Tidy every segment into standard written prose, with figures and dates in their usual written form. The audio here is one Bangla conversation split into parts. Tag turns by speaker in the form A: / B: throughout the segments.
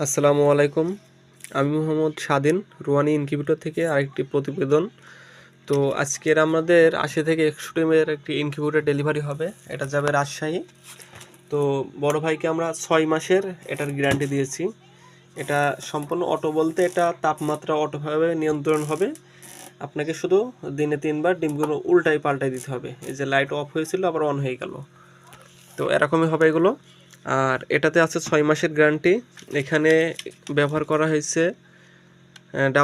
A: আসসালামু আলাইকুম। আমি মোহাম্মদ স্বাধীন, রুয়ানি ইনকিউবেটর থেকে আরেকটি প্রতিবেদন। তো আজকের আমাদের 80 থেকে 100 টিমের একটি ইনকিউবেটর ডেলিভারি হবে। এটা যাবে রাজশাহী। তো বড় ভাইকে আমরা 6 মাসের এটার গ্যারান্টি দিয়েছি। এটা সম্পূর্ণ অটো বলতে এটা তাপমাত্রা অটোভাবে নিয়ন্ত্রণ হবে। আপনাকে শুধু দিনে 3 বার ডিমগুলো উল্টাই পাল্টাই দিতে হবে। এই যে লাইট অফ হয়েছিল আবার অন হয়ে গেল। তো এরকমই হবে এগুলো। আর এটাতে আছে 6 মাসের গ্যারান্টি। এখানে ব্যবহার করা হয়েছে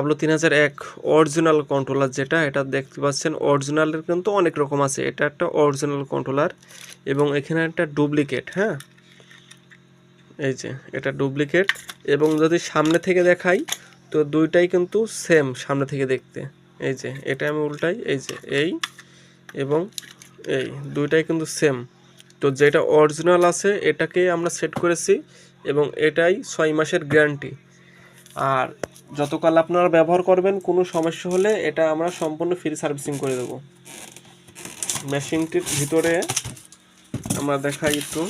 A: W3001 অরিজিনাল কন্ট্রোলার, যেটা এটা দেখতে পাচ্ছেন। অরিজিনালের কিন্তু অনেক রকম আছে, এটা একটা অরিজিনাল কন্ট্রোলার এবং এখানে একটা ডুপ্লিকেট। হ্যাঁ, এই যে এটা ডুপ্লিকেট। এবং যদি সামনে থেকে দেখাই তো দুইটাই কিন্তু সেম সামনে থেকে দেখতে। এই যে এটা আমি উল্টাই, এই যে এই এবং এই দুইটাই কিন্তু সেম। তো যেটা অরিজিনাল আছে এটাকে আমরা সেট করেছি এবং এটাই 6 মাসের গ্যারান্টি। আর যতকাল আপনারা ব্যবহার করবেন, কোনো সমস্যা হলে এটা আমরা সম্পূর্ণ ফ্রি সার্ভিসিং করে দেবো। মেশিনটির ভিতরে আমরা দেখাই একটু,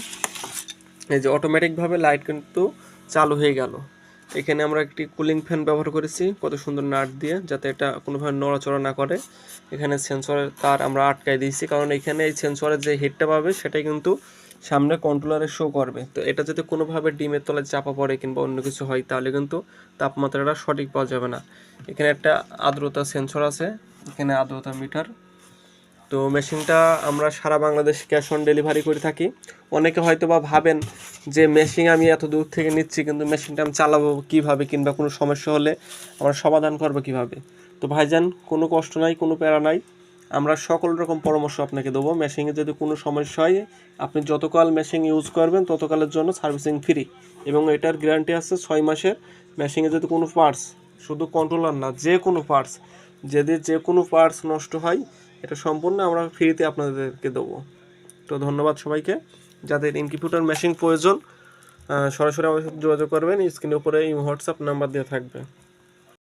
A: এই যে অটোমেটিকভাবে লাইট কিন্তু চালু হয়ে গেল। এখানে আমরা একটি কুলিং ফ্যান ব্যবহার করেছি কত সুন্দর নাট দিয়ে, যাতে এটা কোনোভাবে নড়াচড়া না করে। এখানে সেন্সরের তার আমরা আটকাই দিয়েছি, কারণ এখানে এই সেন্সরের যে হিটটা পাবে সেটাই কিন্তু সামনে কন্ট্রোলারে শো করবে। তো এটা যদি কোনোভাবে ডিমের তলায় চাপা পড়ে কিংবা অন্য কিছু হয় তাহলে কিন্তু তাপমাত্রাটা সঠিক পাওয়া যাবে না। এখানে একটা আর্দ্রতা সেন্সর আছে, এখানে আর্দ্রতা মিটার। তো মেশিনটা আমরা সারা বাংলাদেশ ক্যাশ অন ডেলিভারি করে থাকি। অনেকে হয়তো বা ভাবেন যে মেশিন আমি এত দূর থেকে নিচ্ছি, কিন্তু মেশিনটা আমি চালাবো কীভাবে কিংবা কোনো সমস্যা হলে আমরা সমাধান করবো কীভাবে। তো ভাইজান, কোনো কষ্ট নাই, কোনো প্যারা নাই, আমরা সকল রকম পরামর্শ আপনাকে দেবো। মেশিনে যদি কোনো সমস্যা হয়, আপনি যতকাল মেশিন ইউজ করবেন ততকালের জন্য সার্ভিসিং ফ্রি এবং এটার গ্যারান্টি আছে 6 মাসের। মেশিনে যদি কোনো পার্টস, শুধু কন্ট্রোলার না, যে কোনো পার্টস, যদি যে কোনো পার্টস নষ্ট হয়, এটা সম্পূর্ণ আমরা ফ্রিতে আপনাদেরকে দেবো। তো ধন্যবাদ সবাইকে। যাদের ইনকিউবেটর মেশিন প্রয়োজন সরাসরি আমার সাথে যোগাযোগ করবেন। স্ক্রিনের উপরে এই হোয়াটসঅ্যাপ নাম্বার দেওয়া থাকবে।